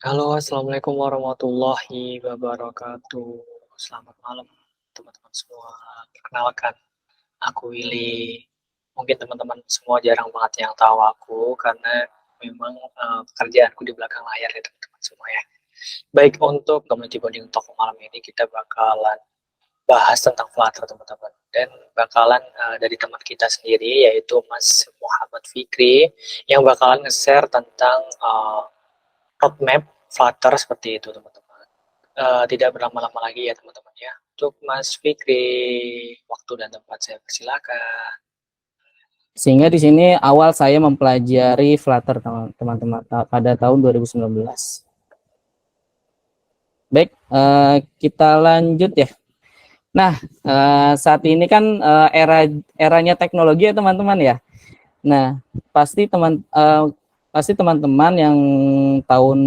Halo, assalamualaikum warahmatullahi wabarakatuh. Selamat malam, teman-teman semua. Perkenalkan, aku Willy. Mungkin teman-teman semua jarang banget yang tahu aku karena memang pekerjaanku di belakang layar ya teman-teman semua ya. Baik, untuk community bonding talk malam ini kita bakalan bahas tentang Flutter teman-teman. Dan bakalan dari teman kita sendiri yaitu Mas Muhammad Fikri yang bakalan nge-share tentang roadmap Flutter seperti itu teman-teman. Tidak berlama-lama lagi ya teman-teman ya. Untuk Mas Fikri, waktu dan tempat saya persilakan. Sehingga di sini awal saya mempelajari Flutter teman-teman pada tahun 2019. Baik, kita lanjut ya. Nah, saat ini kan eranya teknologi ya teman-teman ya. Nah, pasti teman-teman yang tahun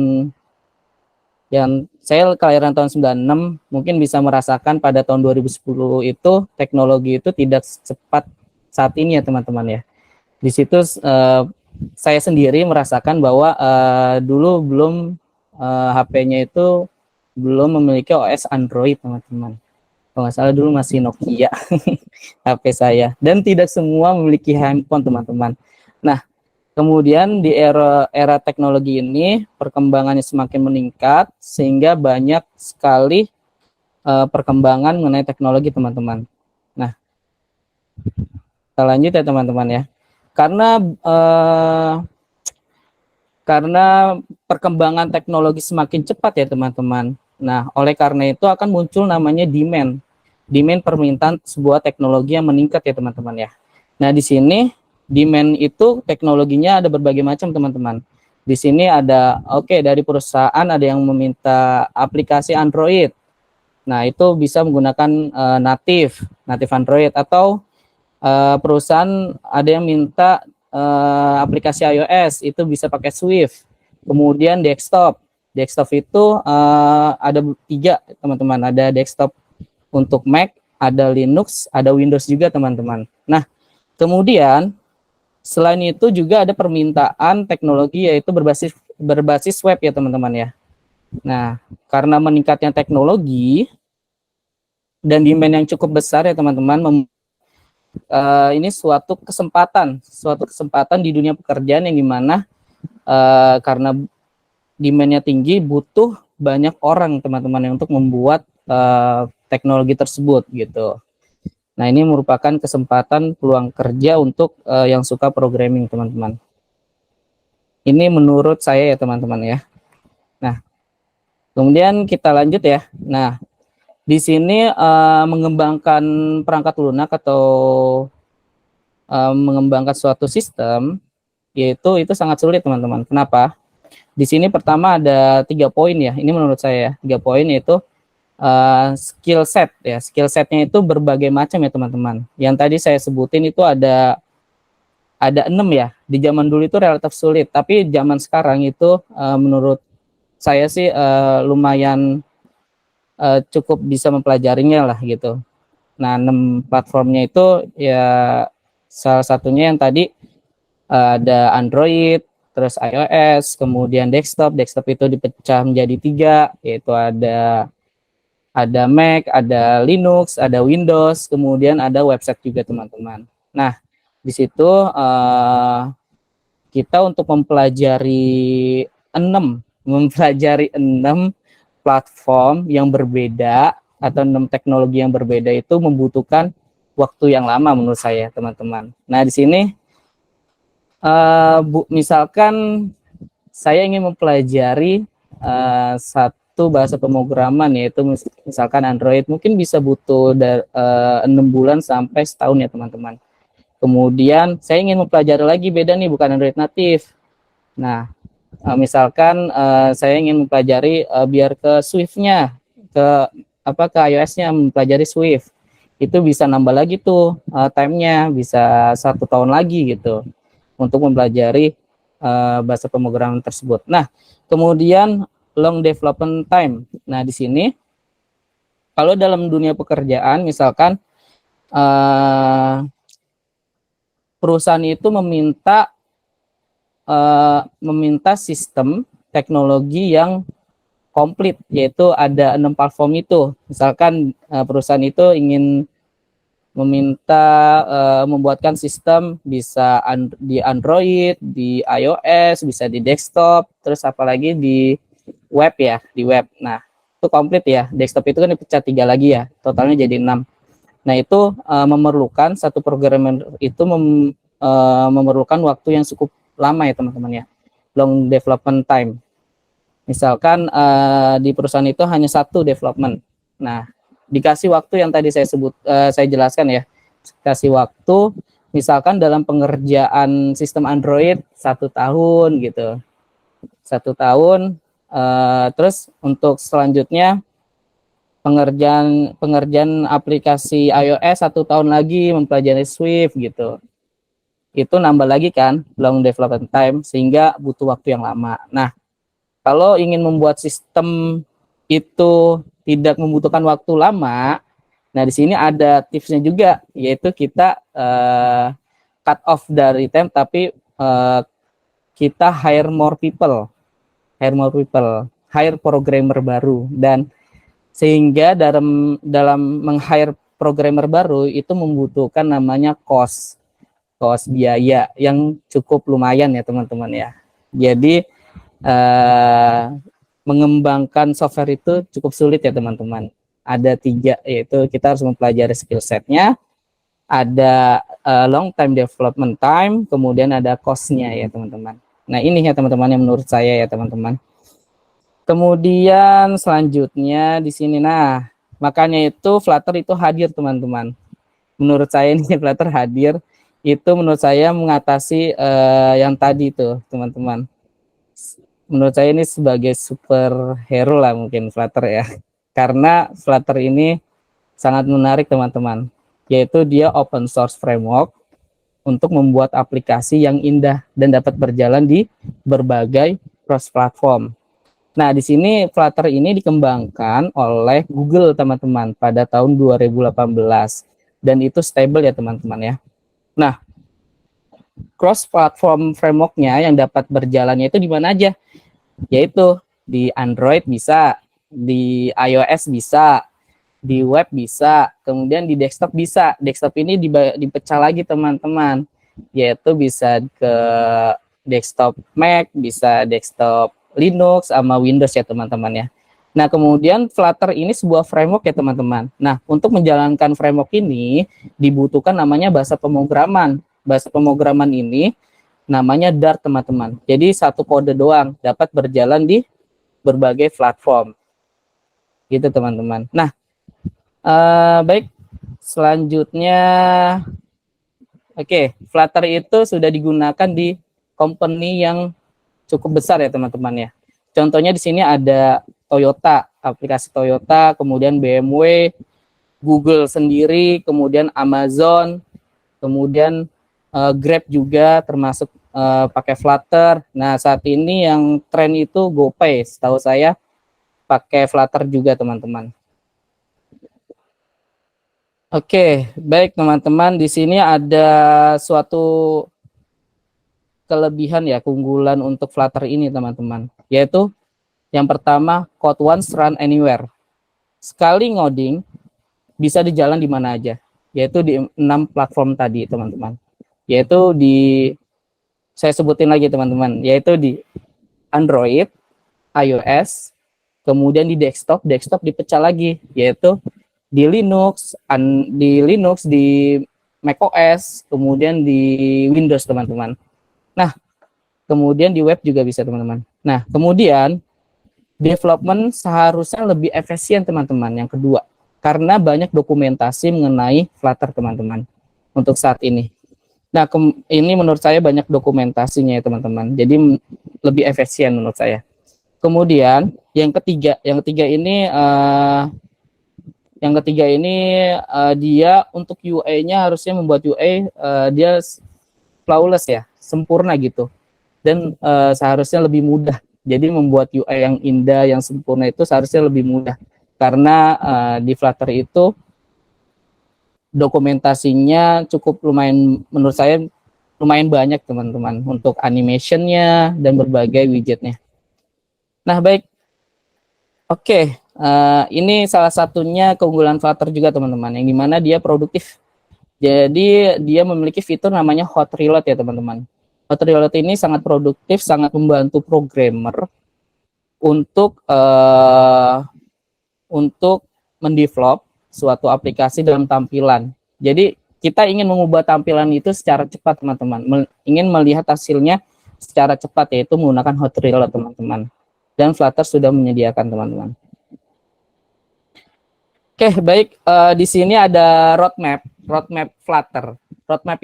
yang saya kelahiran tahun 96 mungkin bisa merasakan pada tahun 2010 itu teknologi itu tidak secepat saat ini ya teman-teman ya. Di situ saya sendiri merasakan bahwa dulu belum HP-nya itu belum memiliki OS Android teman-teman. Kalau nggak salah dulu masih Nokia HP saya. Dan tidak semua memiliki handphone teman-teman. Nah, kemudian di era teknologi ini perkembangannya semakin meningkat sehingga banyak sekali perkembangan mengenai teknologi teman-teman. Nah, kita lanjut ya teman-teman ya. Karena karena perkembangan teknologi semakin cepat ya teman-teman. Nah, oleh karena itu akan muncul namanya demand permintaan sebuah teknologi yang meningkat ya teman-teman ya. Nah, di sini demand itu teknologinya ada berbagai macam teman-teman. Di sini ada dari perusahaan ada yang meminta aplikasi Android. Nah, itu bisa menggunakan native Android atau perusahaan ada yang minta aplikasi iOS itu bisa pakai Swift. Kemudian desktop itu ada tiga teman-teman, ada desktop untuk Mac, ada Linux, ada Windows juga teman-teman. Nah, kemudian selain itu juga ada permintaan teknologi yaitu berbasis web ya teman-teman ya. Nah, karena meningkatnya teknologi dan demand yang cukup besar ya teman-teman, ini suatu kesempatan di dunia pekerjaan yang dimana karena demand-nya tinggi butuh banyak orang teman-teman untuk membuat teknologi tersebut gitu. Nah, ini merupakan kesempatan peluang kerja untuk yang suka programming teman-teman. Ini menurut saya ya teman-teman ya. Nah, kemudian kita lanjut ya. Nah, di sini mengembangkan perangkat lunak atau mengembangkan suatu sistem yaitu itu sangat sulit teman-teman. Kenapa? Di sini pertama ada 3 poin ya. Ini menurut saya ya. 3 poin yaitu skill set ya. Skill setnya itu berbagai macam ya teman-teman. Yang tadi saya sebutin itu ada 6 ya. Di zaman dulu itu relatif sulit, tapi zaman sekarang itu menurut saya sih lumayan cukup bisa mempelajarinya lah gitu. Nah, 6 platformnya itu ya salah satunya yang tadi ada Android, terus iOS, kemudian desktop. Desktop itu dipecah menjadi 3, yaitu ada Mac, ada Linux, ada Windows, kemudian ada website juga teman-teman. Nah, di situ kita untuk mempelajari 6 platform yang berbeda atau 6 teknologi yang berbeda itu membutuhkan waktu yang lama menurut saya teman-teman. Nah, di sini misalkan saya ingin mempelajari satu bahasa pemrograman yaitu misalkan Android, mungkin bisa butuh 6 bulan sampai setahun ya teman-teman. Kemudian saya ingin mempelajari lagi beda nih, bukan Android natif. Nah, misalkan saya ingin mempelajari biar ke Swift-nya, ke ke iOS-nya mempelajari Swift. Itu bisa nambah lagi tuh time-nya, bisa 1 tahun lagi gitu untuk mempelajari bahasa pemrograman tersebut. Nah, kemudian long development time. Nah, di sini kalau dalam dunia pekerjaan misalkan perusahaan itu meminta sistem teknologi yang komplit, yaitu ada 6 platform itu. Misalkan perusahaan itu ingin meminta membuatkan sistem bisa di Android, di iOS, bisa di desktop, terus apalagi di web ya, di web. Nah, itu komplit ya. Desktop itu kan dipecah 3 lagi ya, totalnya jadi 6. Nah, itu memerlukan satu programmer itu memerlukan waktu yang cukup lama ya teman-teman ya, long development time. Misalkan di perusahaan itu hanya satu development. Nah, dikasih waktu yang tadi saya jelaskan ya, kasih waktu misalkan dalam pengerjaan sistem Android 1 tahun gitu, 1 tahun. Terus untuk selanjutnya pengerjaan aplikasi iOS 1 tahun lagi mempelajari Swift gitu, itu nambah lagi kan long development time, sehingga butuh waktu yang lama. Nah, kalau ingin membuat sistem itu tidak membutuhkan waktu lama, nah di sini ada tipsnya juga, yaitu kita cut off dari time, tapi kita hire more people, hire programmer baru. Dan sehingga dalam meng-hire programmer baru itu membutuhkan namanya cost biaya yang cukup lumayan ya teman-teman ya. Jadi mengembangkan software itu cukup sulit ya teman-teman. Ada 3, yaitu kita harus mempelajari skill setnya, ada long time development time, kemudian ada cost-nya ya teman-teman. Nah, ini ya teman-teman yang menurut saya ya teman-teman. Kemudian selanjutnya di sini, nah makanya itu Flutter itu hadir teman-teman. Menurut saya ini Flutter hadir itu menurut saya mengatasi yang tadi itu teman-teman. Menurut saya ini sebagai superhero lah mungkin Flutter ya, karena Flutter ini sangat menarik teman-teman, yaitu dia open source framework untuk membuat aplikasi yang indah dan dapat berjalan di berbagai cross platform. Nah, di sini Flutter ini dikembangkan oleh Google teman-teman pada tahun 2018 dan itu stable ya teman-teman ya. Nah, cross platform framework-nya yang dapat berjalannya itu di mana aja? Yaitu di Android bisa, di iOS bisa, di web bisa, kemudian di desktop bisa. Desktop ini dipecah lagi teman-teman, yaitu bisa ke desktop Mac, bisa desktop Linux sama Windows ya teman-teman ya. Nah, kemudian Flutter ini sebuah framework ya teman-teman. Nah, untuk menjalankan framework ini dibutuhkan namanya bahasa pemrograman. Bahasa pemrograman ini namanya Dart teman-teman. Jadi satu kode doang dapat berjalan di berbagai platform. Gitu teman-teman. Nah, baik, selanjutnya Flutter itu sudah digunakan di company yang cukup besar ya teman-teman ya. Contohnya di sini ada Toyota, aplikasi Toyota, kemudian BMW, Google sendiri, kemudian Amazon, kemudian Grab juga termasuk pakai Flutter. Nah, saat ini yang tren itu GoPay, setahu saya pakai Flutter juga teman-teman. Oke, baik teman-teman, di sini ada suatu kelebihan ya, keunggulan untuk Flutter ini teman-teman, yaitu yang pertama, code once run anywhere. Sekali ngoding bisa dijalan di mana aja, yaitu di 6 platform tadi teman-teman. Yaitu saya sebutin lagi teman-teman, yaitu di Android, iOS, kemudian di desktop dipecah lagi, yaitu di Linux, di macOS, kemudian di Windows teman-teman. Nah, kemudian di web juga bisa teman-teman. Nah, kemudian development seharusnya lebih efisien teman-teman yang kedua, karena banyak dokumentasi mengenai Flutter teman-teman untuk saat ini. Nah, ini menurut saya banyak dokumentasinya ya teman-teman, jadi lebih efisien menurut saya. Kemudian yang ketiga ini dia untuk UI-nya harusnya membuat UI dia flawless ya, sempurna gitu, dan seharusnya lebih mudah. Jadi membuat UI yang indah, yang sempurna itu seharusnya lebih mudah, karena di Flutter itu dokumentasinya cukup lumayan, menurut saya lumayan banyak teman-teman, untuk animationnya dan berbagai widgetnya. Nah, baik. Oke, ini salah satunya keunggulan Flutter juga teman-teman, yang dimana dia produktif. Jadi dia memiliki fitur namanya hot reload ya teman-teman. Hot reload ini sangat produktif, sangat membantu programmer untuk untuk mendevelop suatu aplikasi dalam tampilan. Jadi kita ingin mengubah tampilan itu secara cepat teman-teman, ingin melihat hasilnya secara cepat, yaitu menggunakan hot reload teman-teman. Dan Flutter sudah menyediakan teman-teman. Oke, baik. Di sini ada roadmap Flutter. Roadmap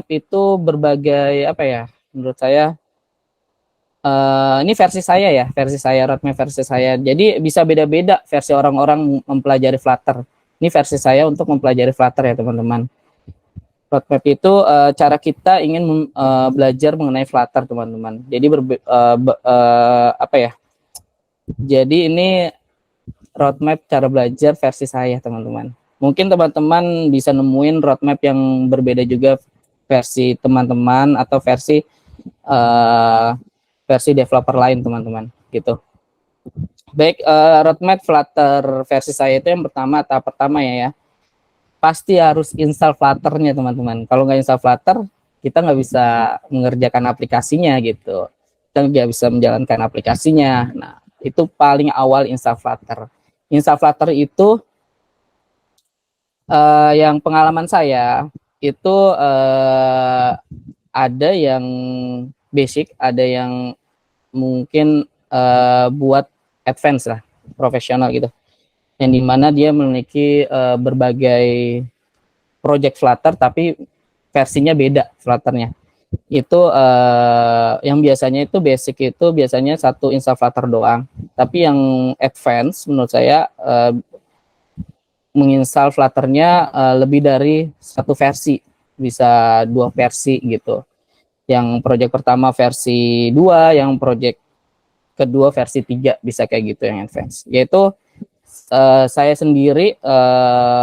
itu berbagai apa ya? Menurut saya, ini versi saya roadmap versi saya. Jadi bisa beda-beda versi orang-orang mempelajari Flutter. Ini versi saya untuk mempelajari Flutter ya teman-teman. Roadmap itu cara kita ingin belajar mengenai Flutter teman-teman. Jadi apa ya? Jadi ini roadmap cara belajar versi saya teman-teman. Mungkin teman-teman bisa nemuin roadmap yang berbeda juga versi teman-teman atau versi developer lain teman-teman gitu. Baik, roadmap Flutter versi saya itu yang tahap pertama ya, pasti harus install Flutter-nya teman-teman. Kalau nggak install Flutter, kita nggak bisa mengerjakan aplikasinya gitu. Kita nggak bisa menjalankan aplikasinya. Nah, itu paling awal install Flutter. Install Flutter itu yang pengalaman saya itu ada yang basic, ada yang mungkin buat advance lah, profesional gitu. Yang dimana dia memiliki berbagai project Flutter, tapi versinya beda Flutternya. Itu yang biasanya itu basic itu biasanya satu install Flutter doang. Tapi yang advance menurut saya menginstal Flutter-nya lebih dari satu versi, bisa 2 versi gitu. Yang project pertama versi 2, yang project kedua versi 3, bisa kayak gitu yang advance. Yaitu saya sendiri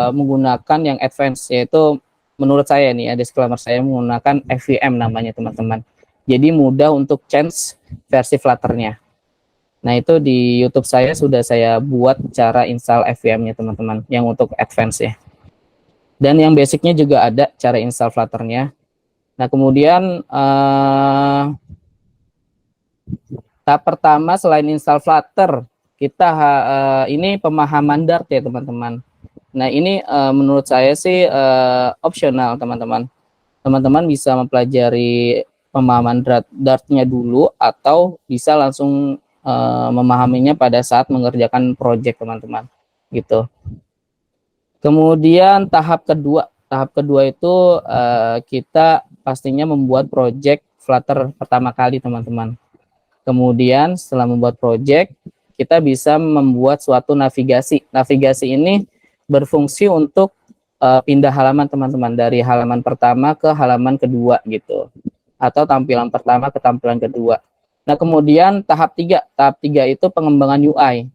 menggunakan yang advance, yaitu menurut saya nih, ada disclaimer, saya menggunakan FVM namanya teman-teman. Jadi mudah untuk change versi Flutter-nya. Nah, itu di YouTube saya sudah saya buat cara install FVM-nya teman-teman, yang untuk advance ya. Dan yang basicnya juga ada cara install Flutter-nya. Nah, kemudian tahap pertama selain install Flutter, kita ini pemahaman Dart ya teman-teman. Nah, ini menurut saya sih opsional teman-teman. Teman-teman bisa mempelajari pemahaman Dart-nya dulu, atau bisa langsung memahaminya pada saat mengerjakan project teman-teman gitu. Kemudian tahap kedua itu kita pastinya membuat project Flutter pertama kali teman-teman. Kemudian setelah membuat project, kita bisa membuat suatu navigasi. Navigasi ini berfungsi untuk pindah halaman teman-teman, dari halaman pertama ke halaman kedua gitu, atau tampilan pertama ke tampilan kedua. Nah, kemudian tahap 3 itu pengembangan UI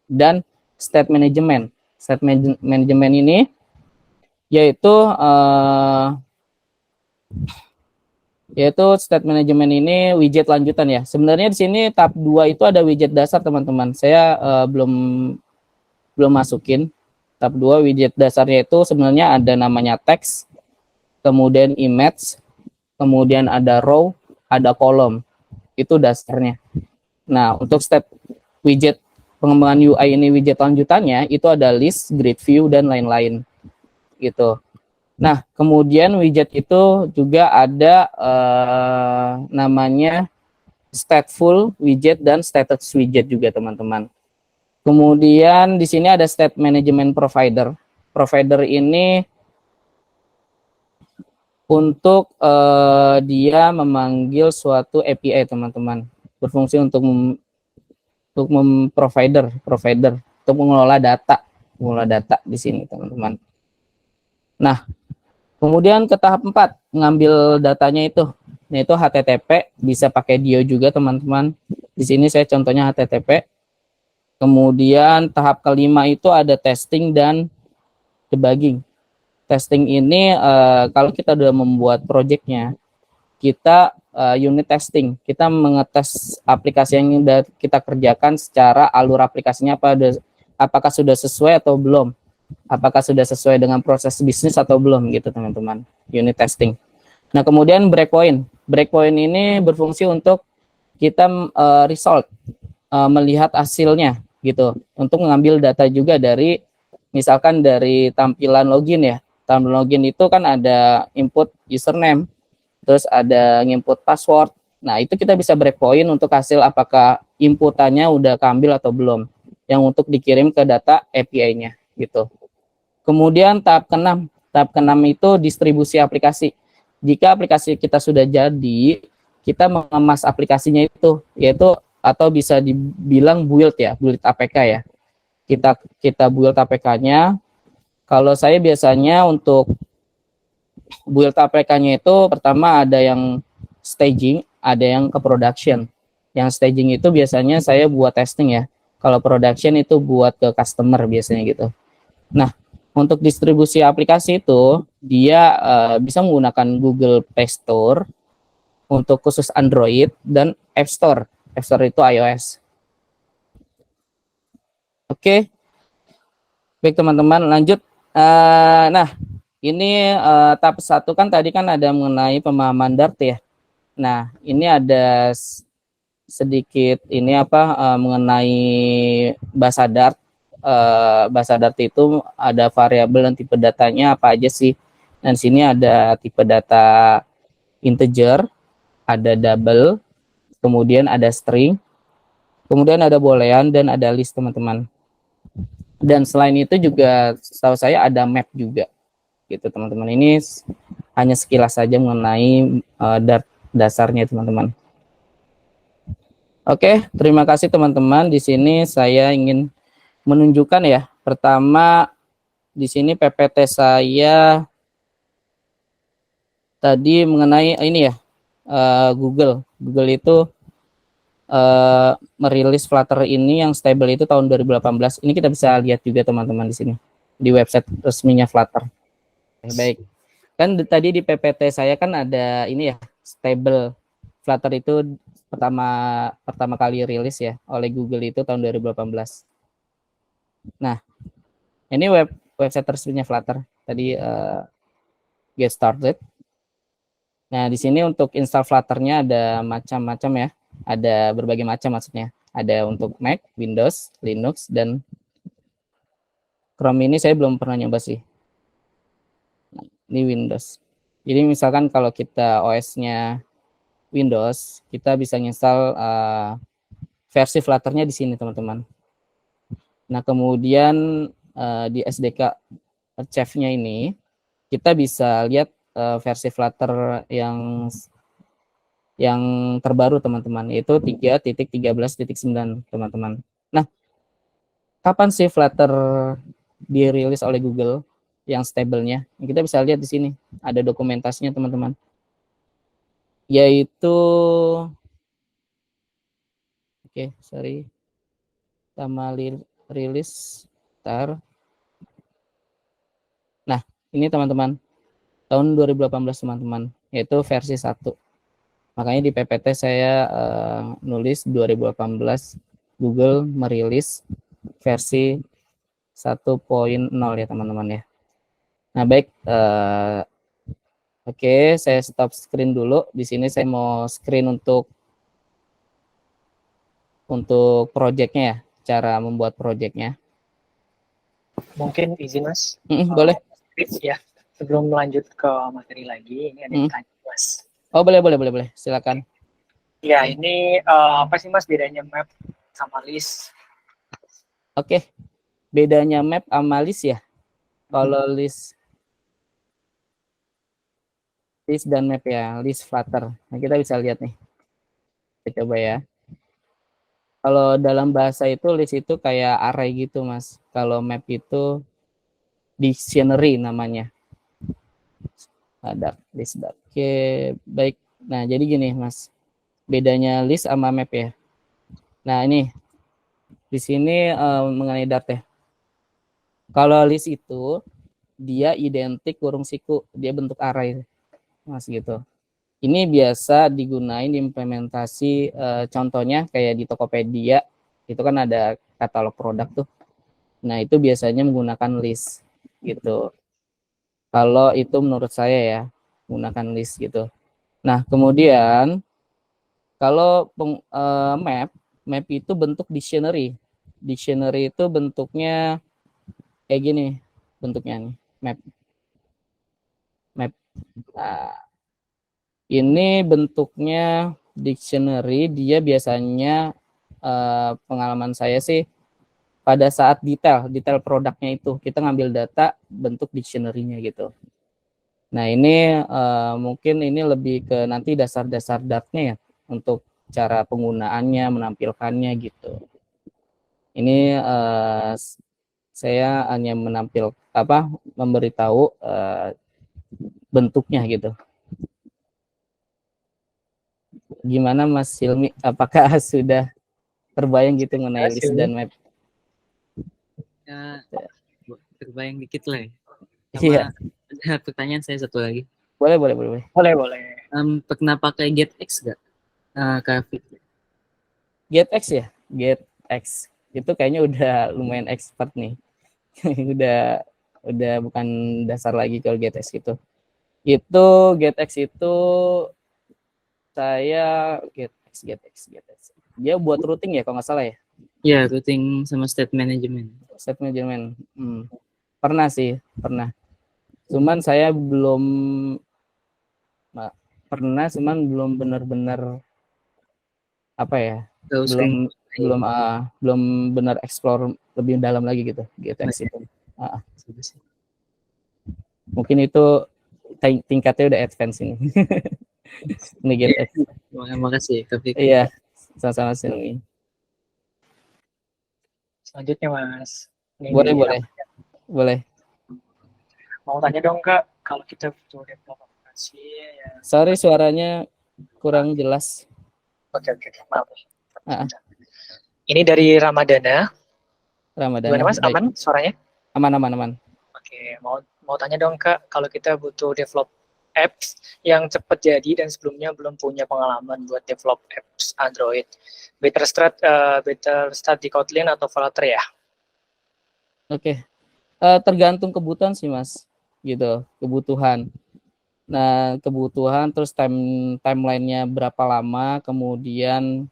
dan state management. State management ini yaitu state management ini widget lanjutan ya. Sebenarnya di sini tahap 2 itu ada widget dasar teman-teman. Saya belum masukin. Tahap 2 widget dasarnya itu sebenarnya ada namanya text, kemudian image, kemudian ada row, ada kolom. Itu dasarnya. Nah, untuk step widget pengembangan UI ini, widget lanjutannya itu ada list, grid view, dan lain-lain gitu. Nah, kemudian widget itu juga ada namanya stateful widget dan status widget juga teman-teman. Kemudian di sini ada state management provider. Provider ini untuk dia memanggil suatu API teman-teman, berfungsi untuk provider untuk mengelola data di sini teman-teman. Nah, kemudian ke tahap 4, ngambil datanya itu, yaitu HTTP, bisa pakai Dio juga teman-teman. Di sini saya contohnya HTTP. Kemudian tahap kelima itu ada testing dan debugging. Testing ini kalau kita sudah membuat projectnya, kita unit testing. Kita mengetes aplikasi yang kita kerjakan secara alur aplikasinya apakah sudah sesuai atau belum. Apakah sudah sesuai dengan proses bisnis atau belum gitu teman-teman. Unit testing. Nah, kemudian breakpoint. Breakpoint ini berfungsi untuk kita result, melihat hasilnya gitu. Untuk mengambil data juga dari misalkan dari tampilan login ya. Tampilan login itu kan ada input username, terus ada input password. Nah, itu kita bisa breakpoint untuk hasil apakah inputannya udah keambil atau belum. Yang untuk dikirim ke data API-nya gitu. Kemudian tahap ke-6. Tahap ke-6 itu distribusi aplikasi. Jika aplikasi kita sudah jadi, kita mengemas aplikasinya itu, yaitu atau bisa dibilang build ya, build APK ya. Kita build APK-nya. Kalau saya biasanya untuk build APK-nya itu pertama ada yang staging, ada yang ke production. Yang staging itu biasanya saya buat testing ya. Kalau production itu buat ke customer biasanya gitu. Nah, untuk distribusi aplikasi itu dia bisa menggunakan Google Play Store untuk khusus Android dan App Store. App Store itu iOS. Oke, baik teman-teman, lanjut. Nah, ini tahap 1 kan tadi kan ada mengenai pemahaman Dart ya. Nah, ini ada sedikit ini mengenai bahasa Dart. Bahasa Dart itu ada variabel dan tipe datanya apa aja sih. Dan sini ada tipe data integer, ada double, kemudian ada string, kemudian ada boolean dan ada list teman-teman. Dan selain itu juga setahu saya ada map juga gitu teman-teman. Ini hanya sekilas saja mengenai Dart dasarnya teman-teman. Oke, terima kasih teman-teman. Di sini saya ingin menunjukkan ya. Pertama di sini PPT saya tadi mengenai ini ya, Google itu merilis Flutter ini yang stable itu tahun 2018. Ini kita bisa lihat juga teman-teman di sini di website resminya Flutter. Baik, kan tadi di PPT saya kan ada ini ya, stable Flutter itu pertama kali rilis ya oleh Google itu tahun 2018. Nah, ini website resminya Flutter. Tadi get started. Nah, di sini untuk install Flutter-nya ada macam-macam ya. Ada berbagai macam maksudnya. Ada untuk Mac, Windows, Linux, dan Chrome ini saya belum pernah nyoba sih. Nah, ini Windows. Jadi misalkan kalau kita OS-nya Windows, kita bisa install versi Flutter-nya di sini teman-teman. Nah, kemudian di SDK Chef-nya ini, kita bisa lihat versi Flutter yang terbaru teman-teman, yaitu 3.13.9 teman-teman. Nah, kapan sih Flutter dirilis oleh Google yang stable-nya? Kita bisa lihat di sini, ada dokumentasinya teman-teman. Yaitu sama rilis Nah, ini teman-teman, tahun 2018 teman-teman, yaitu versi 1. Makanya di PPT saya nulis 2018 Google merilis versi 1.0 ya teman-teman ya. Nah, baik, oke, saya stop screen dulu. Di sini saya mau screen untuk project-nya ya, cara membuat project-nya. Mungkin izin Mas. Boleh. Ya, sebelum lanjut ke materi lagi, ini ada yang tanya Mas. Oh, boleh. Silakan. Ya, ini apa sih Mas bedanya map sama list? Oke, bedanya map sama list ya. Kalau list dan map ya, list Flutter. Nah, kita bisa lihat nih. Kita coba ya. Kalau dalam bahasa itu list itu kayak array gitu, Mas. Kalau map itu dictionary namanya. Ada list. Oke, baik. Nah, jadi gini, Mas. Bedanya list sama map ya. Nah, ini di sini mengenai Dart ya. Kalau list itu dia identik kurung siku, dia bentuk array, Mas gitu. Ini biasa digunain implementasi, contohnya kayak di Tokopedia, itu kan ada katalog produk tuh. Nah, itu biasanya menggunakan list gitu. Kalau itu menurut saya ya, menggunakan list gitu. Nah, kemudian kalau map itu bentuk dictionary. Dictionary itu bentuknya kayak gini, bentuknya nih, map. Map. Nah, ini bentuknya dictionary, dia biasanya pengalaman saya sih pada saat detail produknya itu kita ngambil data bentuk dictionary-nya gitu. Nah, ini mungkin ini lebih ke nanti dasar-dasar datanya ya untuk cara penggunaannya, menampilkannya gitu. Ini saya hanya memberitahu bentuknya gitu. Gimana Mas Hilmi? Apakah sudah terbayang gitu mengenai list dan map? Ya, terbayang dikit lah ya. Iya. Sama pertanyaan saya satu lagi. Boleh. Boleh. Pernah pakai GetX nggak, Kak Fit? GetX ya? GetX. Itu kayaknya udah lumayan expert nih. udah bukan dasar lagi kalau GetX itu. GetX itu saya GetX. Dia buat routing ya kalau nggak salah ya? Ya, routing sama state management. State management. Pernah. Cuman saya belum benar-benar apa ya? Belum benar explore lebih dalam lagi gitu GetX itu. Mungkin itu tingkatnya udah advance ini. Ini GetX. Terima kasih, Kak Fit. Iya, sama-sama sih. Selanjutnya Mas. Boleh. Mau tanya dong Kak, kalau kita butuh develop aplikasi ya. Sorry suaranya kurang jelas. Oke, maaf. Ini dari Ramadana. Gimana Mas, baik. aman suaranya? Aman. Oke, mau tanya dong Kak, kalau kita butuh develop apps yang cepat jadi dan sebelumnya belum punya pengalaman buat develop apps Android, better start di Kotlin atau Flutter ya? Oke. Tergantung kebutuhan sih Mas, gitu, kebutuhan. Nah, kebutuhan terus timelinenya berapa lama, kemudian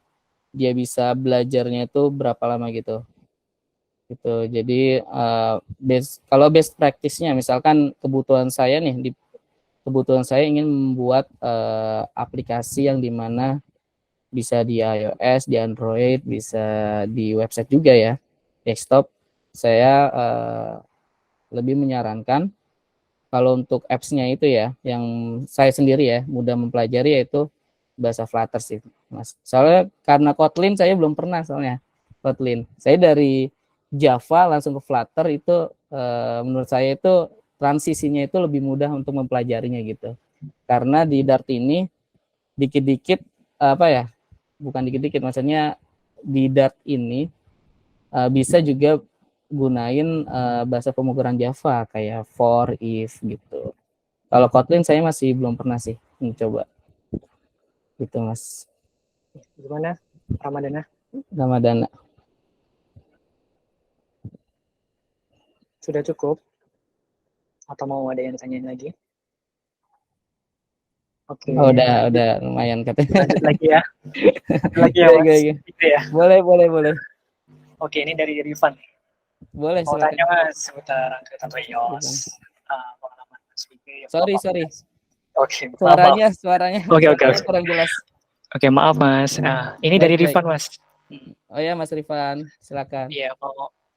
dia bisa belajarnya itu berapa lama gitu. Jadi kalau best practice-nya misalkan kebutuhan saya ingin membuat aplikasi yang dimana bisa di iOS, di Android, bisa di website juga ya, desktop. Saya lebih menyarankan kalau untuk apps-nya itu ya, yang saya sendiri ya mudah mempelajari yaitu bahasa Flutter sih, Mas. Soalnya karena Kotlin saya belum pernah soalnya. Kotlin. Saya dari Java langsung ke Flutter itu menurut saya itu transisinya itu lebih mudah untuk mempelajarinya gitu. Karena di Dart ini dikit-dikit bukan dikit-dikit, maksudnya di Dart ini bisa juga gunain bahasa pemrograman Java kayak for, if gitu. Kalau Kotlin saya masih belum pernah sih mencoba. Gitu Mas. Gimana Ramadana? Sudah cukup? Atau mau ada yang ditanyain lagi? Oke. Udah lumayan katanya. Lanjut lagi ya. Mas. Gitu ya. Boleh. Oke, ini dari Rifan. Boleh. Mau tanya Mas seputar Android atau iOS. Pengalaman Mas Fikri. Sorry. Oke, suaranya. Oke. Kurang jelas. Oke, maaf Mas. Ini dari Rifan Mas. Oh ya Mas Rifan, silakan. Iya,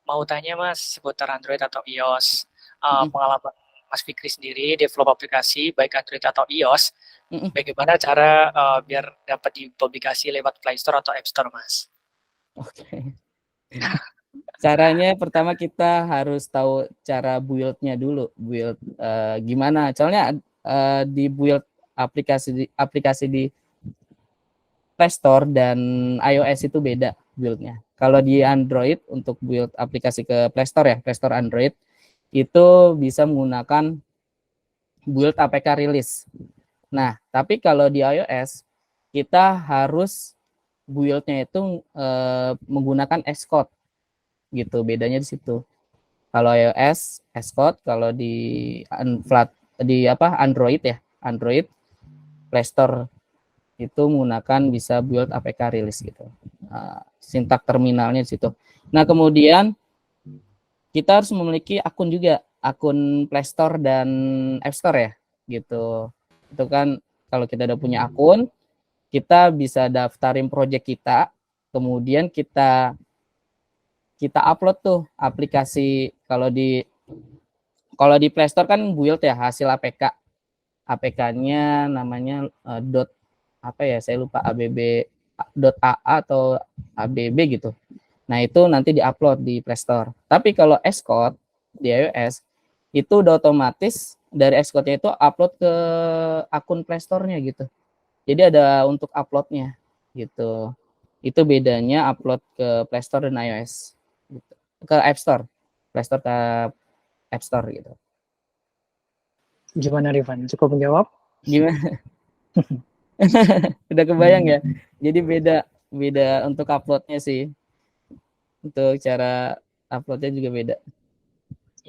mau tanya Mas seputar Android atau iOS. Pengalaman Mas Fikri sendiri develop aplikasi baik Android atau iOS. Bagaimana cara biar dapat dipublikasi lewat Play Store atau App Store, Mas? Oke. Caranya pertama kita harus tahu cara build-nya dulu. Build gimana? Soalnya di build aplikasi di Play Store dan iOS itu beda build-nya. Kalau di Android untuk build aplikasi ke Play Store ya, Play Store Android itu bisa menggunakan build APK release. Nah, tapi kalau di iOS kita harus build-nya itu menggunakan Xcode gitu. Bedanya di situ. Kalau iOS Xcode, kalau di Android ya, Android Play Store itu menggunakan bisa build APK release gitu. Sintak terminalnya di situ. Nah, kemudian kita harus memiliki akun juga, akun Play Store dan App Store ya, gitu. Itu kan kalau kita udah punya akun, kita bisa daftarin project kita, kemudian kita kita upload tuh aplikasi. Kalau di Play Store kan build ya hasil APK. APK-nya namanya dot apa ya, saya lupa, AA atau ABB gitu. Nah, itu nanti diupload di Play Store. Tapi kalau Xcode di iOS itu udah otomatis dari Xcode-nya itu upload ke akun Play Store-nya gitu. Jadi ada untuk upload-nya gitu. Itu bedanya upload ke Play Store dan iOS gitu. Ke App Store. Play Store ke App Store gitu. Gimana Rifan? Cukup menjawab? Gimana? Udah kebayang ya? Jadi beda beda untuk uploadnya sih. Untuk cara uploadnya juga beda.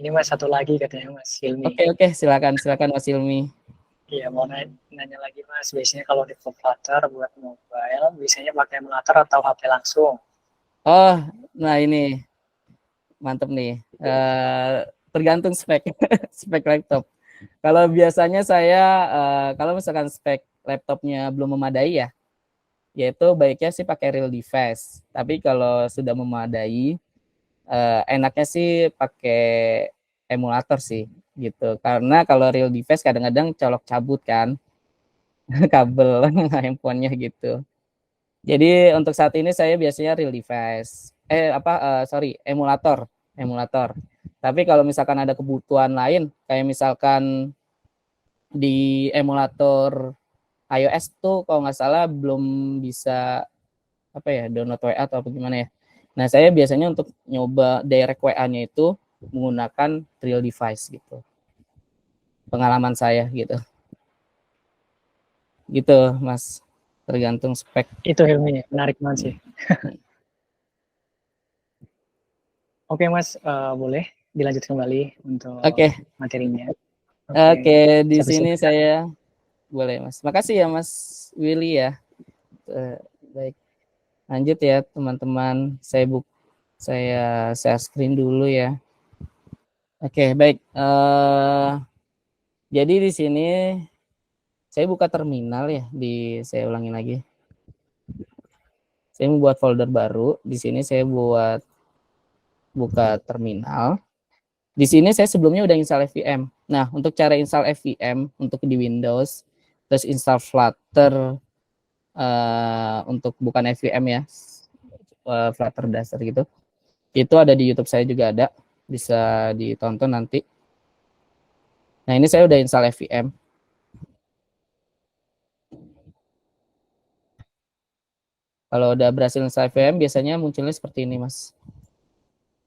Ini Mas satu lagi katanya Mas Hilmi. Oke, silakan Mas Ilmi. Iya, mau nanya lagi Mas, biasanya kalau di Flutter buat mobile, biasanya pakai emulator atau HP langsung? Oh, nah ini mantep nih. Tergantung spek spek laptop. Kalau biasanya saya kalau misalkan spek laptopnya belum memadai ya, yaitu baiknya sih pakai real device. Tapi kalau sudah memadai, enaknya sih pakai emulator sih gitu. Karena kalau real device kadang-kadang colok cabut kan kabel handphonenya gitu. Jadi untuk saat ini saya biasanya real device. Emulator, emulator. Tapi kalau misalkan ada kebutuhan lain, kayak misalkan di emulator iOS tuh kalau nggak salah belum bisa apa ya, download WA atau apa gimana ya. Nah, saya biasanya untuk nyoba direct WA-nya itu menggunakan real device gitu. Pengalaman saya gitu. Gitu, Mas. Tergantung spek. Itu Hilmi, menarik banget sih. Oke Mas, boleh dilanjut kembali untuk Oke, materinya. oke, Oke, di sampai sini sini. saya boleh, Mas. Makasih ya, Mas Willy ya. Baik, lanjut ya, teman-teman. Saya share screen dulu ya. Oke, baik. Jadi di sini saya buka terminal ya. Saya ulangi lagi. Saya membuat folder baru. Di sini saya buka terminal. Di sini saya sebelumnya udah install FVM. Nah, untuk cara install FVM untuk di Windows, terus install Flutter untuk bukan FVM ya, Flutter dasar gitu. Itu ada di YouTube saya juga ada, bisa ditonton nanti. Nah, ini saya udah install FVM. Kalau udah berhasil install FVM, biasanya munculnya seperti ini, Mas.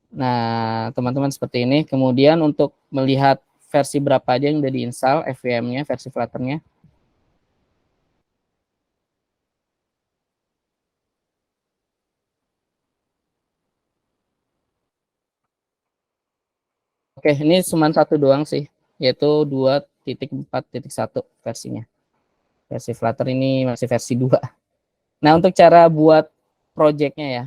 Nah, teman-teman seperti ini. Kemudian untuk melihat versi berapa aja yang udah diinstal FVM-nya, versi Flutter-nya. Oke, ini cuma satu doang sih, yaitu 2.4.1 versinya. Versi Flutter ini masih versi 2. Nah, untuk cara buat project-nya ya.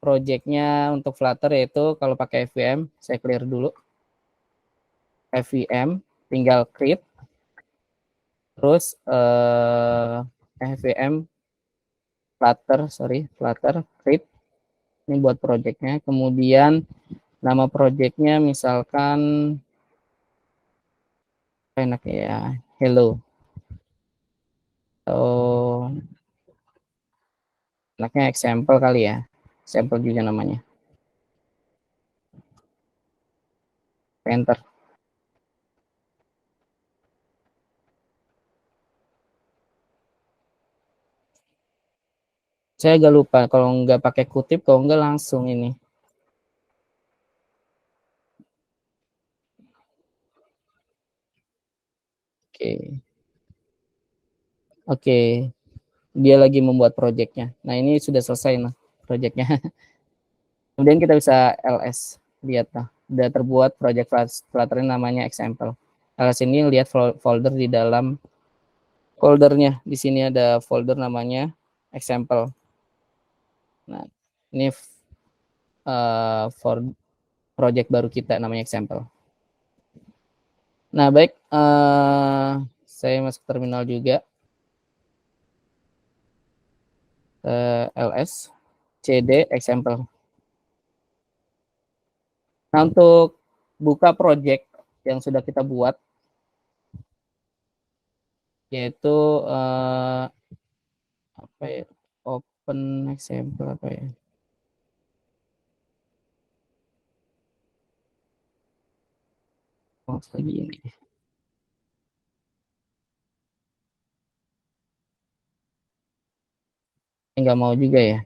Project-nya untuk Flutter yaitu kalau pakai FVM, saya clear dulu. FVM, tinggal create. Terus FVM Flutter create. Ini buat project-nya. Kemudian nama project-nya misalkan enak ya, hello. Atau enaknya example kali ya. Example juga namanya. Enter. Saya agak lupa kalau nggak pakai kutip, kalau nggak langsung ini. Oke. Oke, dia lagi membuat projectnya. Nah, ini sudah selesai nah projectnya. Kemudian kita bisa ls, lihat nah, sudah terbuat project Flutter namanya example. ls ini lihat folder di dalam foldernya. Di sini ada folder namanya example. Nah, ini for project baru kita namanya example. Nah, baik, saya masuk terminal juga. ls cd example. Nah, untuk buka project yang sudah kita buat, yaitu apa ya, open example apa ya? Oh, lagi ini. Enggak mau juga ya.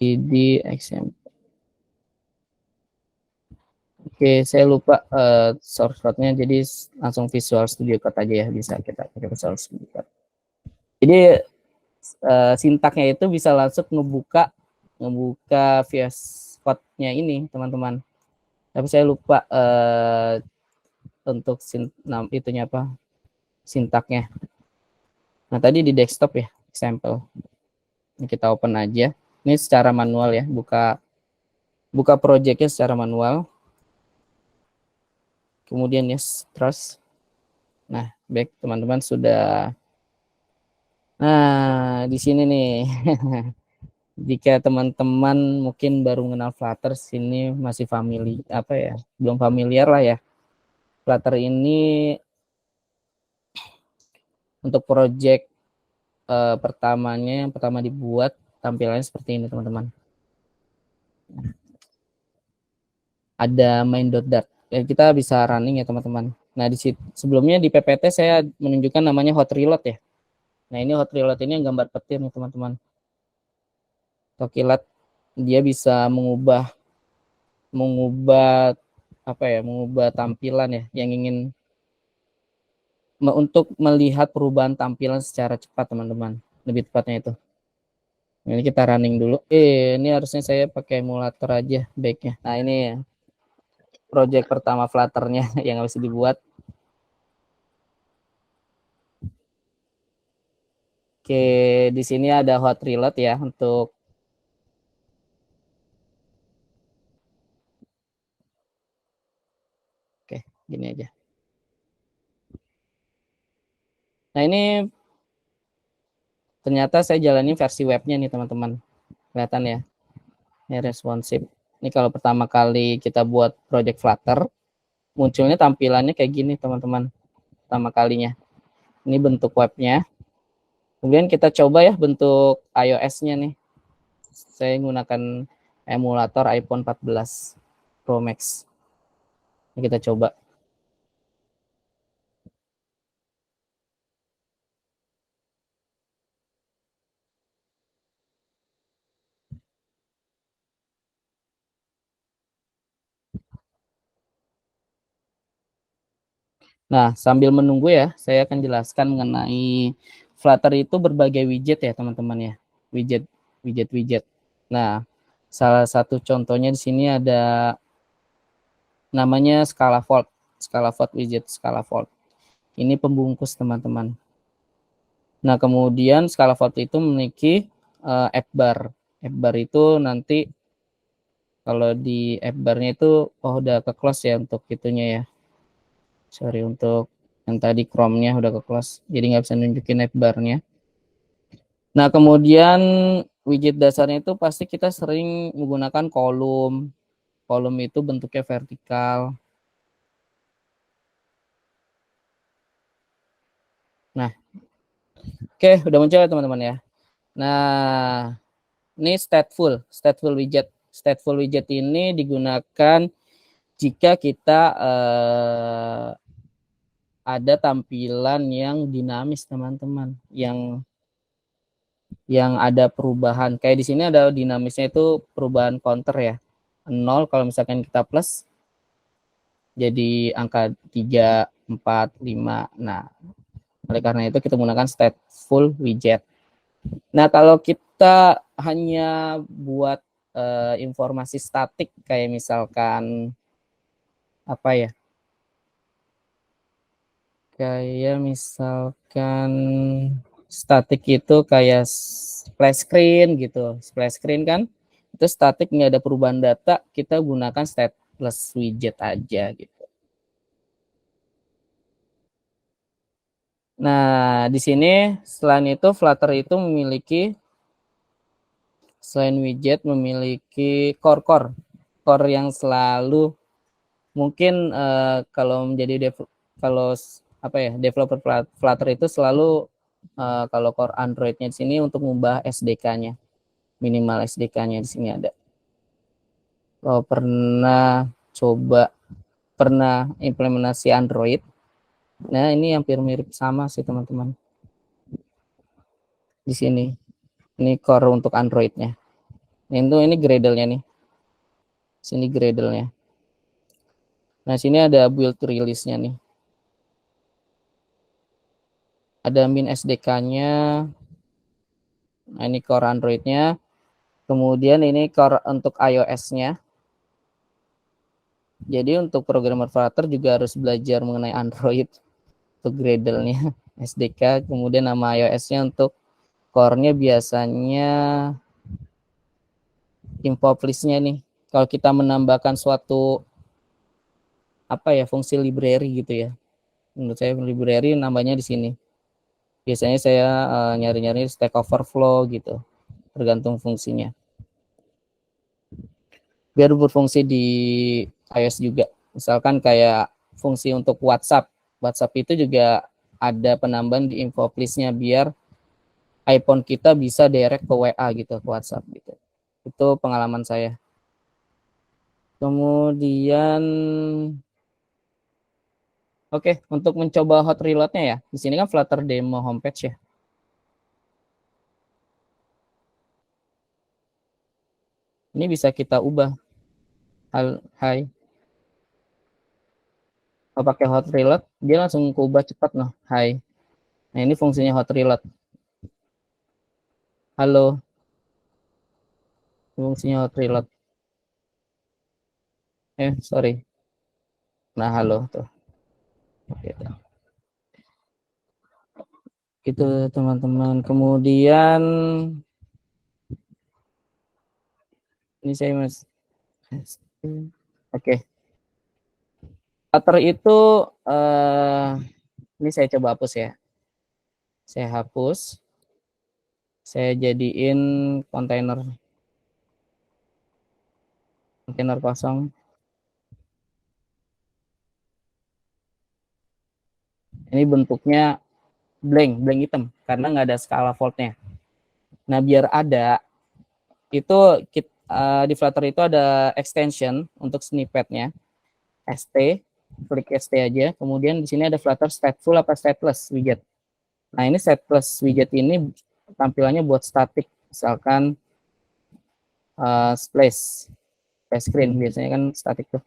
Cd example. Oke, saya lupa source code-nya, jadi langsung Visual Studio Code aja ya, bisa kita pakai Visual Studio Code. Jadi sintaknya itu bisa langsung ngebuka VS Code-nya ini, teman-teman. Tapi saya lupa untuk itunya apa, sintaknya. Nah, tadi di desktop ya, example. Ini kita open aja. Ini secara manual ya, buka projectnya secara manual. Kemudian yes, trust. Nah, baik teman-teman sudah. Nah, di sini nih. Jika teman-teman mungkin baru mengenal Flutter, sini masih apa ya, belum familiar lah ya. Flutter ini untuk project pertamanya, yang pertama dibuat, tampilannya seperti ini teman-teman. Ada main.dart. Kita bisa running ya teman-teman. Nah, sebelumnya di PPT saya menunjukkan namanya hot reload ya. Nah, ini hot reload ini yang gambar petir nih teman-teman. Tokilat dia bisa mengubah apa ya, mengubah tampilan ya, yang ingin untuk melihat perubahan tampilan secara cepat teman-teman, lebih tepatnya itu. Ini kita running dulu. Ini harusnya saya pakai emulator aja baiknya. Nah, ini ya, project pertama Flutter-nya yang harus dibuat. Oke, di sini ada hot reload ya untuk gini aja. Nah, ini ternyata saya jalanin versi webnya nih teman-teman. Kelihatan ya. Ini responsive. Ini kalau pertama kali kita buat project Flutter, munculnya tampilannya kayak gini teman-teman. Pertama kalinya. Ini bentuk webnya. Kemudian kita coba ya bentuk iOS-nya nih. Saya menggunakan emulator iPhone 14 Pro Max. Ini kita coba. Nah, sambil menunggu ya, saya akan jelaskan mengenai Flutter itu berbagai widget ya, teman-teman ya. Widget. Nah, salah satu contohnya di sini ada namanya Scalavolt. Scalavolt widget Scalavolt. Ini pembungkus, teman-teman. Nah, kemudian Scalavolt itu memiliki app bar. App bar itu nanti kalau di app bar-nya itu udah ke close ya untuk itunya ya. Sorry, untuk yang tadi Chrome-nya udah ke close, jadi nggak bisa nunjukin app bar-nya. Nah, kemudian widget dasarnya itu pasti kita sering menggunakan kolom. Kolom itu bentuknya vertikal. Nah, oke, udah muncul ya teman-teman ya. Nah, ini stateful widget. Stateful widget ini digunakan jika kita ada tampilan yang dinamis teman-teman, yang ada perubahan. Kayak di sini ada dinamisnya itu perubahan counter ya. 0 kalau misalkan kita plus jadi angka 3, 4, 5. Nah, Oleh karena itu kita menggunakan stateful widget. Nah, kalau kita hanya buat informasi statik kayak misalkan apa ya? Kayak misalkan statik itu kayak splash screen gitu. Splash screen kan itu statik, nggak ada perubahan data, kita gunakan stateless widget aja gitu. Nah, di sini selain itu Flutter itu memiliki, selain widget, memiliki core yang selalu mungkin kalau menjadi kalau apa ya, developer Flutter itu selalu kalau core Android-nya di sini untuk mengubah SDK-nya, minimal SDK-nya di sini ada. Kalau pernah implementasi Android, nah ini hampir mirip sama sih teman-teman. Di sini, ini core untuk Android-nya. Ini Gradle-nya nih. Sini Gradle-nya. Nah, sini ada build release-nya nih. Ada min SDK-nya. Nah, ini core Android-nya. Kemudian ini core untuk iOS-nya. Jadi untuk programmer Flutter juga harus belajar mengenai Android untuk Gradle-nya, SDK. Kemudian nama iOS-nya untuk core-nya biasanya info-list-nya nih. Kalau kita menambahkan suatu apa ya, fungsi library gitu ya. Menurut saya library namanya di sini. Biasanya saya nyari-nyari Stack Overflow gitu, tergantung fungsinya. Biar berfungsi di iOS juga. Misalkan kayak fungsi untuk WhatsApp. WhatsApp itu juga ada penambahan di info list-nya biar iPhone kita bisa direct ke WA gitu, ke WhatsApp gitu. Itu pengalaman saya. Kemudian oke, untuk mencoba hot reload-nya ya. Di sini kan Flutter demo homepage ya. Ini bisa kita ubah. Hai. Kalau pakai hot reload, dia langsung keubah cepat noh. Hai. Nah, ini fungsinya hot reload. Halo. Fungsinya hot reload. Sorry. Nah, halo tuh. Gitu. Itu teman-teman. Kemudian ini saya Mas. Oke. Flutter itu ini saya coba hapus ya. Saya hapus. Saya jadiin kontainer kosong. Ini bentuknya blank hitam karena nggak ada skala voltnya. Nah, biar ada itu di Flutter itu ada extension untuk snippetnya, ST, klik ST aja. Kemudian di sini ada Flutter stateful apa stateless widget. Nah, ini stateless widget ini tampilannya buat static, misalkan splash screen biasanya kan static tuh.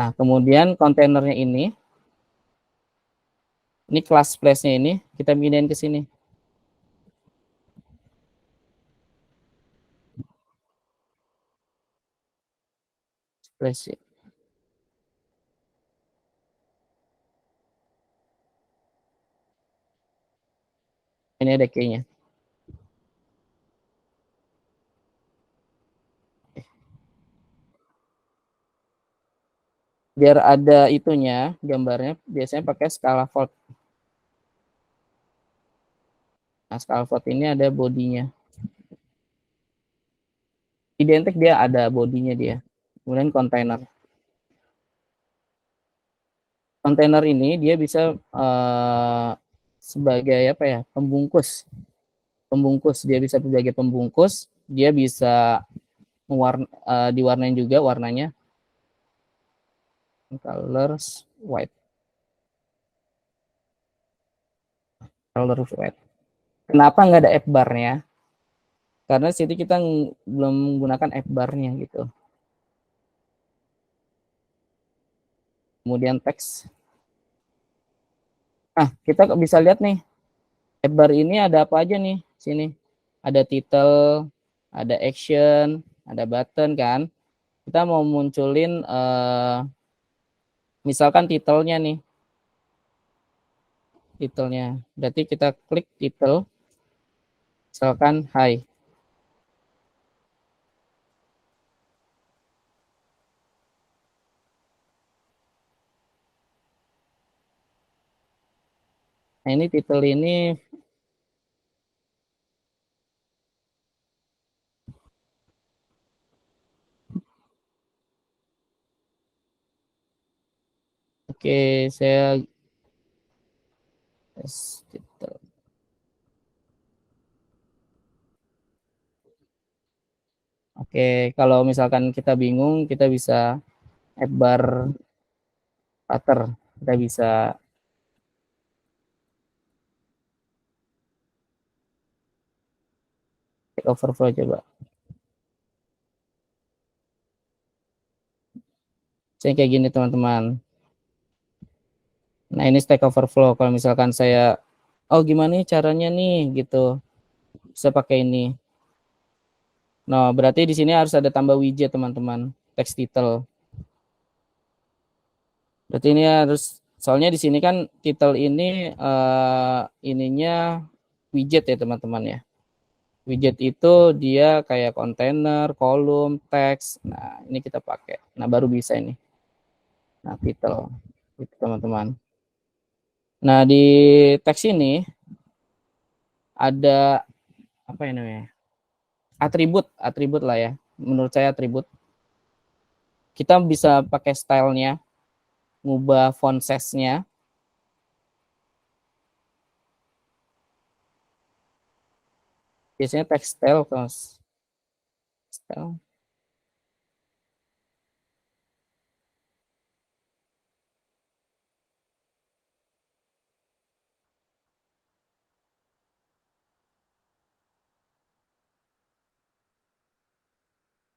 Nah, kemudian kontainernya ini kelas splash-nya ini kita pindahin ke sini. Splash. Ini ada key-nya. Biar ada itunya, gambarnya biasanya pakai skala volt. Nah, skala volt ini ada bodinya. Identik dia ada bodinya dia. Kemudian kontainer. Kontainer ini dia bisa sebagai apa ya, pembungkus. Dia bisa sebagai pembungkus. Dia bisa diwarnain juga warnanya. Colors white. Kenapa nggak ada F bar-nya? Karena situ kita belum menggunakan F bar-nya gitu. Kemudian teks. Nah, kita bisa lihat nih, bar ini ada apa aja nih sini. Ada title, ada action, ada button kan. Kita mau munculin misalkan titelnya nih. Titelnya. Berarti kita klik title. Misalkan hi. Nah, ini titel ini oke, saya titel. Oke, kalau misalkan kita bingung, kita bisa add bar footer. Kita bisa Stack Overflow coba. Saya kayak gini teman-teman. Nah, ini Stack Overflow. Kalau misalkan saya, oh gimana nih caranya nih gitu, bisa pakai ini. Nah, berarti di sini harus ada tambah widget teman-teman, text title. Berarti ini harus, soalnya di sini kan title ini ininya widget ya teman-teman ya. Widget itu dia kayak kontainer, kolom, teks. Nah, ini kita pakai. Nah, baru bisa ini. Nah, title. Itu teman-teman. Nah, di teks ini ada apa ya namanya? Atribut lah ya. Menurut saya atribut. Kita bisa pakai stylenya, ngubah font size-nya. Biasanya text style kalau style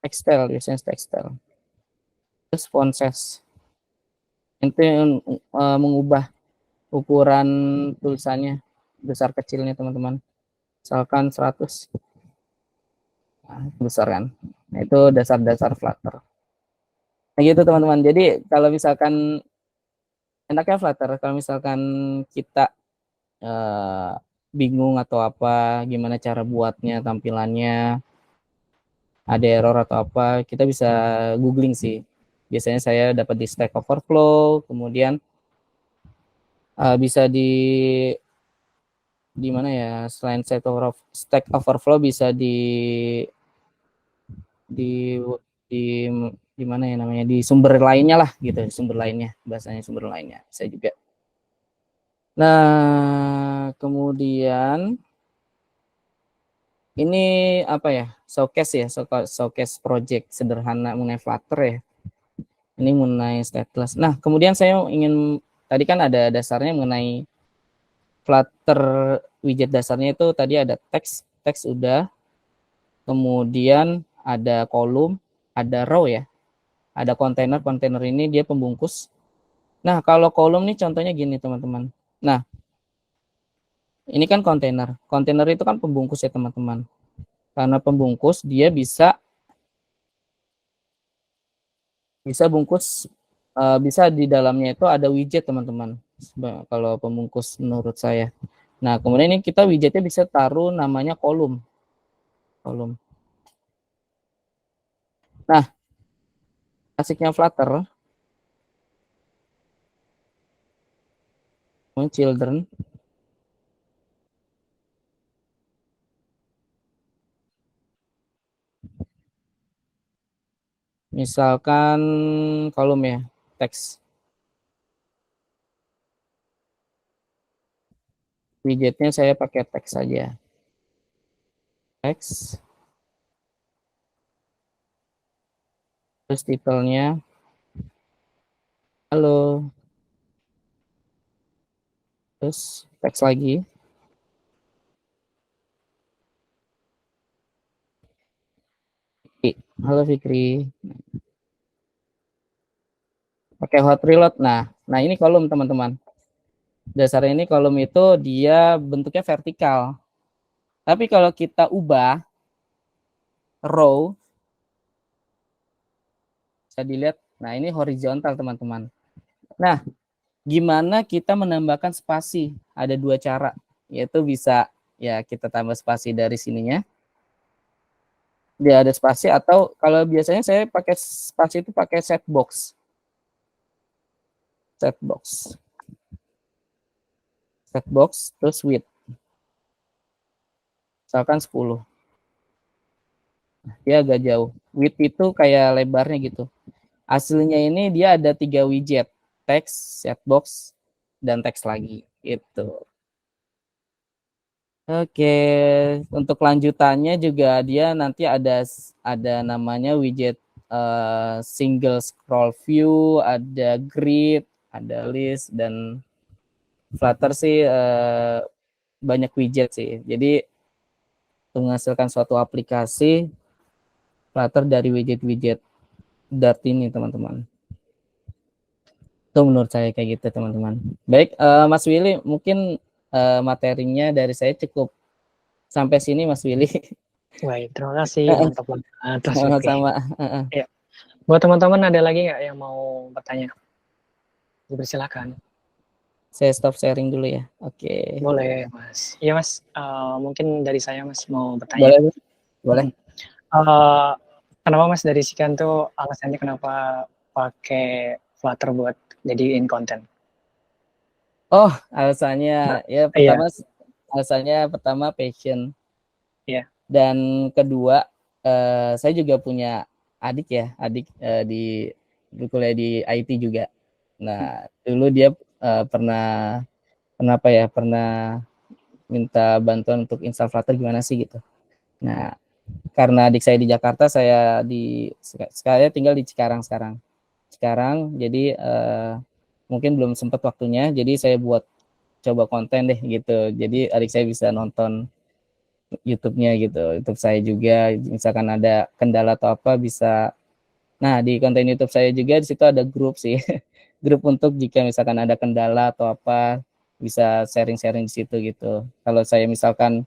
textile biasanya textile. Terus font size itu mengubah ukuran tulisannya besar kecilnya teman-teman. Misalkan 100. Nah, besar kan. Nah, itu dasar-dasar Flutter. Nah, gitu teman-teman. Jadi kalau misalkan enaknya Flutter kalau misalkan kita eh, bingung atau apa gimana cara buatnya tampilannya ada error atau apa kita bisa googling sih biasanya saya dapat di Stack Overflow kemudian bisa di mana ya selain Stack Overflow bisa di di di mana ya namanya di sumber lainnya lah gitu sumber lainnya bahasanya sumber lainnya saya juga. Nah kemudian ini apa ya showcase ya showcase project sederhana mengenai Flutter ya ini mengenai stateless. Nah kemudian saya ingin tadi kan ada dasarnya mengenai Flutter widget dasarnya itu tadi ada teks udah kemudian ada kolom ada row ya ada kontainer ini dia pembungkus. Nah kalau kolom nih contohnya gini teman-teman. Nah ini kan kontainer itu kan pembungkus ya teman-teman karena pembungkus dia bisa bungkus bisa di dalamnya itu ada widget teman-teman kalau pembungkus menurut saya. Nah kemudian ini kita widgetnya bisa taruh namanya kolom. Nah asiknya Flutter children misalkan kolom ya teks widgetnya saya pakai teks saja teks terus titelnya halo terus teks lagi halo Fikri pakai hot reload. Nah ini kolom teman-teman Dasarnya ini kolom itu dia bentuknya vertikal. Tapi kalau kita ubah row, bisa dilihat, nah ini horizontal teman-teman. Nah, gimana kita menambahkan spasi? Ada dua cara, yaitu bisa ya kita tambah spasi dari sininya, dia ada spasi, atau kalau biasanya saya pakai spasi itu pakai set box, set box, set box terus width, misalkan 10, dia agak jauh. Width itu kayak lebarnya gitu. Hasilnya ini dia ada 3 widget, teks, set box, dan teks lagi. Itu. Oke, untuk lanjutannya juga dia nanti ada namanya widget single scroll view, ada grid, ada list, dan Flutter sih banyak widget sih. Jadi menghasilkan suatu aplikasi Flutter dari widget-widget Dart ini teman-teman. Itu menurut saya kayak gitu teman-teman. Baik, Mas Willy, mungkin materinya dari saya cukup sampai sini Mas Willy. Baik, terima kasih, mantap banget Mas Lutfi. Sama-sama. Ya, buat teman-teman ada lagi nggak yang mau bertanya? Dipersilakan. Saya stop sharing dulu ya. Oke. Boleh, Mas. Iya, Mas. Mungkin dari saya, Mas, mau bertanya. Boleh, boleh. Uh, Kenapa Mas dari sekian tuh alasannya kenapa pakai Flutter buat jadiin konten? Oh, alasannya ya Iya, pertama passion, iya. dan kedua saya juga punya adik ya, di kuliah di IT juga. Nah, dulu dia pernah pernah minta bantuan untuk install Flutter gimana sih gitu. Nah, karena adik saya di Jakarta, saya tinggal di Cikarang sekarang. Jadi mungkin belum sempat waktunya, jadi saya buat coba konten deh gitu. Jadi adik saya bisa nonton YouTube-nya gitu. YouTube saya juga, misalkan ada kendala atau apa bisa. Nah, di konten YouTube saya juga di situ ada grup sih. Grup untuk jika misalkan ada kendala atau apa bisa sharing-sharing di situ gitu. Kalau saya misalkan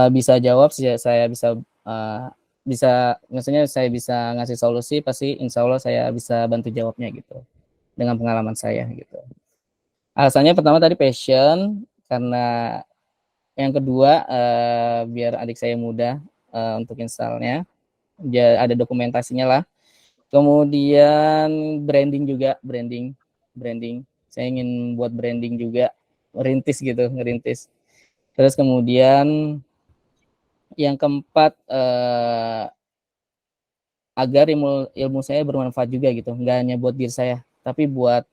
bisa jawab, saya bisa maksudnya saya bisa ngasih solusi, pasti insya Allah saya bisa bantu jawabnya gitu dengan pengalaman saya gitu. Alasannya pertama tadi passion, karena yang kedua biar adik saya mudah untuk installnya, dia ada dokumentasinya lah. Kemudian branding juga, branding. Saya ingin buat branding juga, ngerintis. Terus kemudian yang keempat agar ilmu saya bermanfaat juga gitu, nggak hanya buat diri saya, tapi buat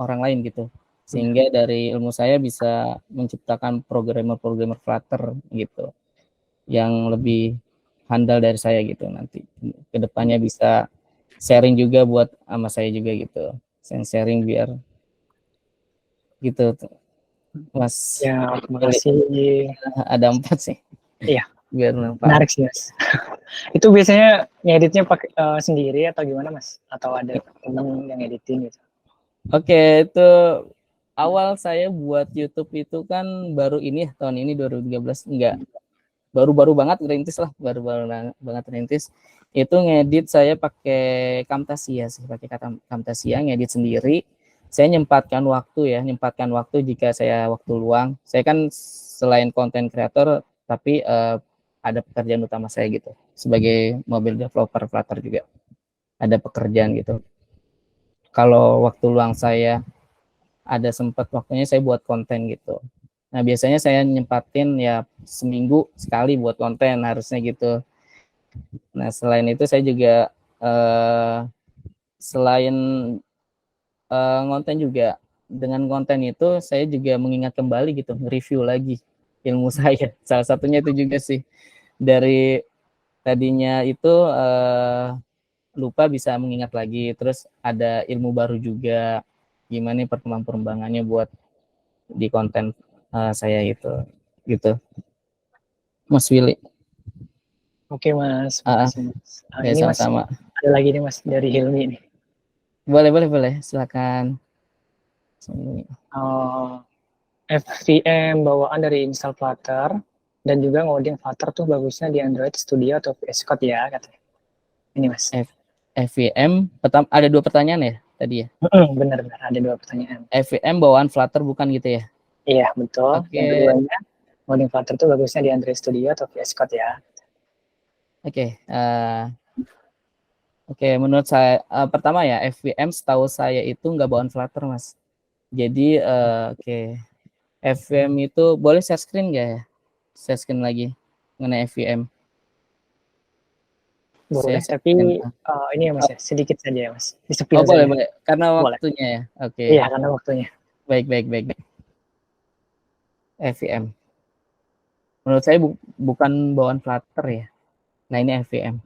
orang lain gitu, sehingga dari ilmu saya bisa menciptakan programmer Flutter gitu yang lebih handal dari saya gitu, nanti kedepannya bisa sharing juga buat sama saya juga gitu, sharing biar gitu Mas. Ya, terima kasih. Ada 4 sih Iya, biar manfaat. menarik sih, Mas. Itu biasanya ngeditnya pakai sendiri atau gimana, Mas? Atau ada temen yang editin gitu? Oke, itu awal saya buat YouTube itu kan baru ini ya, tahun ini 2013, enggak, baru-baru banget ngerintis lah, baru-baru banget ngerintis. Itu ngedit saya pakai Camtasia sih, pakai Camtasia ngedit sendiri. Saya nyempatkan waktu jika saya waktu luang. Saya kan selain konten kreator, tapi ada pekerjaan utama saya gitu, sebagai mobile developer Flutter juga ada pekerjaan gitu. Kalau waktu luang saya ada sempat waktunya saya buat konten gitu. Nah, biasanya saya nyempatin ya seminggu sekali buat konten harusnya gitu. Nah, selain itu saya juga selain konten juga, dengan konten itu saya juga mengingat kembali gitu, review lagi ilmu saya. Salah satunya itu juga sih, dari tadinya itu lupa bisa mengingat lagi, terus ada ilmu baru juga, gimana perkembangannya buat di konten saya gitu Mas Willy. Oke, Mas. Ah, Makasih, Mas. ya Ini, Mas, sama-sama. ada lagi nih, Mas, dari Hilmi nih. Boleh silakan. FVM bawaan dari install Flutter dan juga ngoding Flutter tuh bagusnya di Android Studio atau VS Code ya katanya. Ini Mas. FVM, ada 2 pertanyaan ya tadi ya? Benar-benar ada 2 pertanyaan. FVM bawaan Flutter bukan gitu ya? Iya, betul. Oke. Yang keduanya, ngoding Flutter tuh bagusnya di Android Studio atau VS Code ya. Oke, menurut saya pertama ya FVM setahu saya itu nggak bawaan Flutter Mas. Jadi FVM itu boleh share screen nggak ya? Share screen lagi mengenai FVM. Boleh, tapi ini ya Mas ya, sedikit saja ya Mas. Oh boleh, karena waktunya ya. Oke. Iya, karena waktunya. Baik. FVM. Menurut saya bukan bawaan Flutter ya. Nah ini FVM.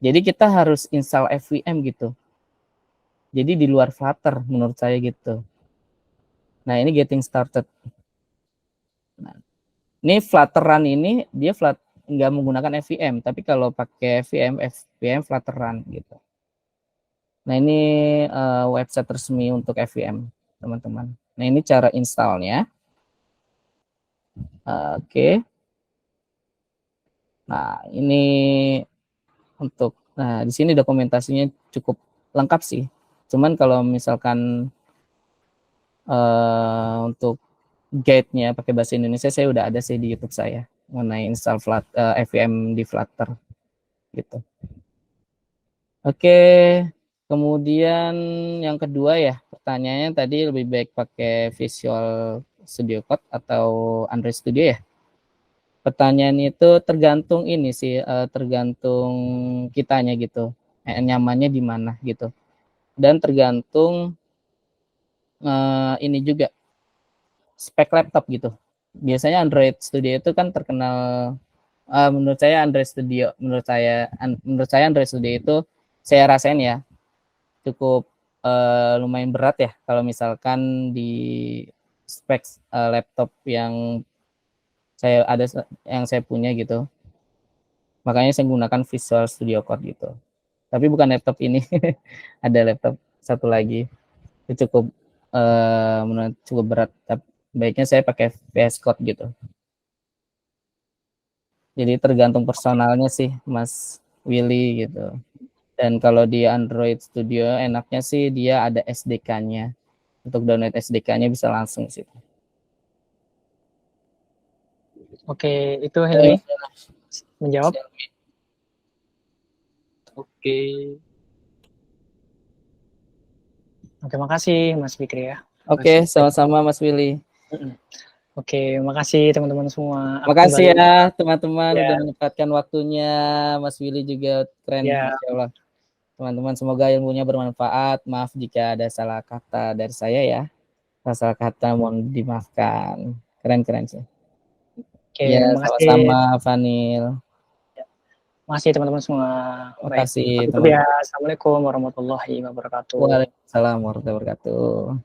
Jadi kita harus install FVM gitu. Jadi di luar Flutter menurut saya gitu. Nah ini getting started. Nah, ini Flutter Run ini dia nggak menggunakan FVM, tapi kalau pakai FVM Flutter Run gitu. Nah ini website resmi untuk FVM teman-teman. Nah ini cara installnya. Oke. Nah ini di sini dokumentasinya cukup lengkap sih. Cuman kalau misalkan untuk guide-nya pakai bahasa Indonesia saya udah ada sih di YouTube saya mengenai install FVM di Flutter gitu. Oke, kemudian yang kedua ya, pertanyaannya tadi lebih baik pakai Visual Studio Code atau Android Studio ya? Pertanyaan itu tergantung ini sih, tergantung kitanya gitu, nyamannya di mana gitu, dan tergantung ini juga spek laptop gitu. Biasanya Android Studio itu kan terkenal, menurut saya Android Studio itu saya rasain ya cukup lumayan berat ya kalau misalkan di spek laptop yang saya punya gitu. Makanya saya gunakan Visual Studio Code gitu. Tapi bukan laptop ini, ada laptop satu lagi. Itu menurut cukup berat. Tapi baiknya saya pakai VS Code gitu. Jadi tergantung personalnya sih, Mas Willy gitu. Dan kalau di Android Studio enaknya sih dia ada SDK-nya. Untuk download SDK-nya bisa langsung sih. Oke, itu Henry menjawab. Oke. Oke, makasih Mas Fikri ya. Oke, sama-sama Mas Willy. Oke, makasih teman-teman semua. Makasih ya teman-teman udah menyempatkan waktunya. Mas Willy juga keren, Masya Allah. Teman-teman semoga ilmunya bermanfaat. Maaf jika ada salah kata dari saya ya. Salah kata mohon dimaafkan. Keren sih. Oke, ya, sama-sama Fanil. Makasih teman-teman semua. Makasih teman-teman. Assalamualaikum warahmatullahi wabarakatuh. Waalaikumsalam warahmatullahi wabarakatuh.